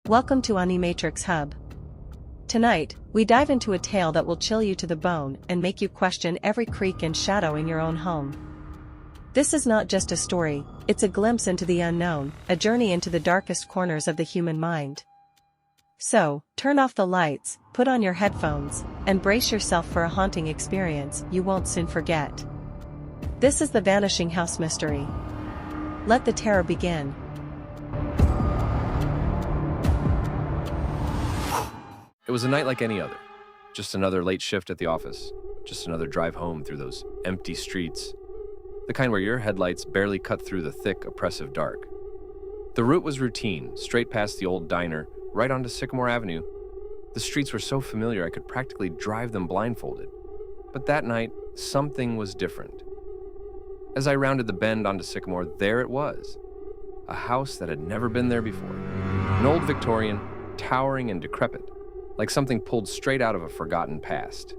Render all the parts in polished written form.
Welcome to Animatrix Hub. Tonight, we dive into a tale that will chill you to the bone and make you question every creak and shadow in your own home. This is not just a story, it's a glimpse into the unknown, a journey into the darkest corners of the human mind. So, turn off the lights, put on your headphones, and brace yourself for a haunting experience you won't soon forget. This is the Vanishing House Mystery. Let the terror begin. It was a night like any other. Just another late shift at the office. Just another drive home through those empty streets. The kind where your headlights barely cut through the thick, oppressive dark. The route was routine, straight past the old diner, right onto Sycamore Avenue. The streets were so familiar I could practically drive them blindfolded. But that night, something was different. As I rounded the bend onto Sycamore, there it was. A house that had never been there before. An old Victorian, towering and decrepit, like something pulled straight out of a forgotten past.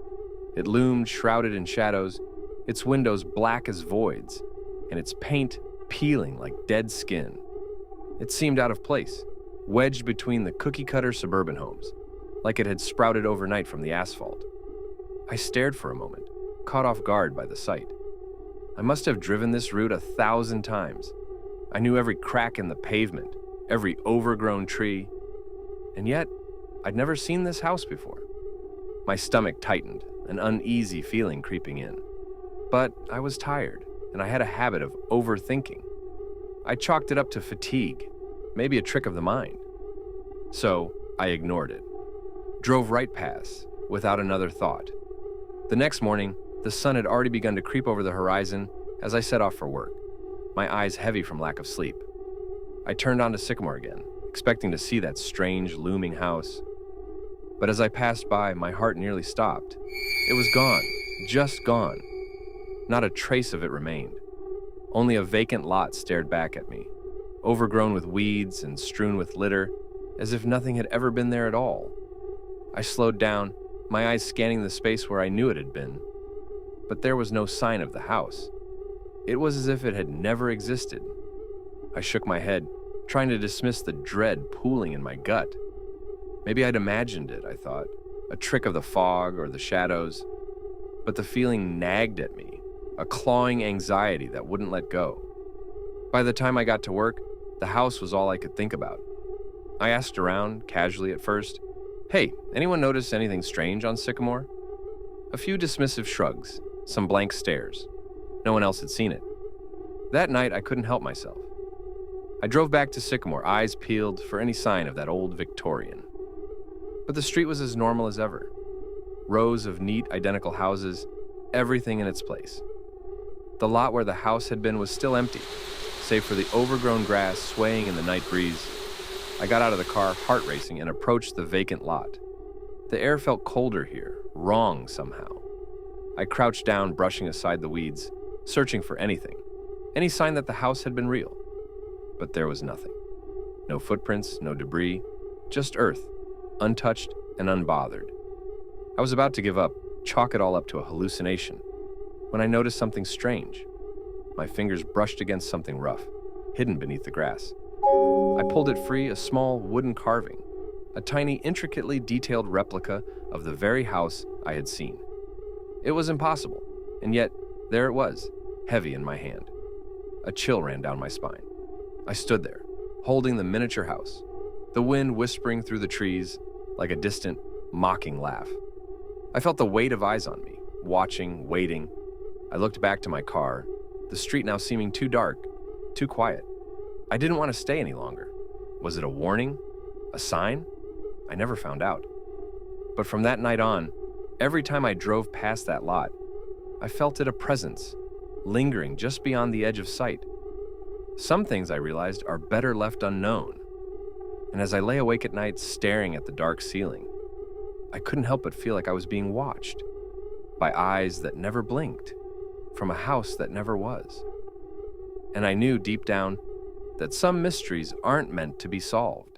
It loomed shrouded in shadows, its windows black as voids, and its paint peeling like dead skin. It seemed out of place, wedged between the cookie-cutter suburban homes, like it had sprouted overnight from the asphalt. I stared for a moment, caught off guard by the sight. I must have driven this route 1,000 times. I knew every crack in the pavement, every overgrown tree, and yet, I'd never seen this house before. My stomach tightened, an uneasy feeling creeping in. But I was tired, and I had a habit of overthinking. I chalked it up to fatigue, maybe a trick of the mind. So I ignored it. Drove right past, without another thought. The next morning, the sun had already begun to creep over the horizon as I set off for work, my eyes heavy from lack of sleep. I turned onto Sycamore again, expecting to see that strange, looming house. But as I passed by, my heart nearly stopped. It was gone, just gone. Not a trace of it remained. Only a vacant lot stared back at me, overgrown with weeds and strewn with litter, as if nothing had ever been there at all. I slowed down, my eyes scanning the space where I knew it had been. But there was no sign of the house. It was as if it had never existed. I shook my head, trying to dismiss the dread pooling in my gut. Maybe I'd imagined it, I thought, a trick of the fog or the shadows. But the feeling nagged at me, a clawing anxiety that wouldn't let go. By the time I got to work, the house was all I could think about. I asked around, casually at first, "Hey, anyone notice anything strange on Sycamore?" A few dismissive shrugs, some blank stares. No one else had seen it. That night, I couldn't help myself. I drove back to Sycamore, eyes peeled for any sign of that old Victorian. But the street was as normal as ever. Rows of neat, identical houses, everything in its place. The lot where the house had been was still empty, save for the overgrown grass swaying in the night breeze. I got out of the car, heart racing, and approached the vacant lot. The air felt colder here, wrong somehow. I crouched down, brushing aside the weeds, searching for anything, any sign that the house had been real. But there was nothing. No footprints, no debris, just earth, untouched and unbothered. I was about to give up, chalk it all up to a hallucination, when I noticed something strange. My fingers brushed against something rough, hidden beneath the grass. I pulled it free, a small wooden carving, a tiny, intricately detailed replica of the very house I had seen. It was impossible, and yet there it was, heavy in my hand. A chill ran down my spine. I stood there, holding the miniature house, the wind whispering through the trees like a distant, mocking laugh. I felt the weight of eyes on me, watching, waiting. I looked back to my car, the street now seeming too dark, too quiet. I didn't want to stay any longer. Was it a warning? A sign? I never found out. But from that night on, every time I drove past that lot, I felt it a presence, lingering just beyond the edge of sight. Some things, I realized, are better left unknown. And as I lay awake at night staring at the dark ceiling, I couldn't help but feel like I was being watched by eyes that never blinked, from a house that never was. And I knew deep down that some mysteries aren't meant to be solved.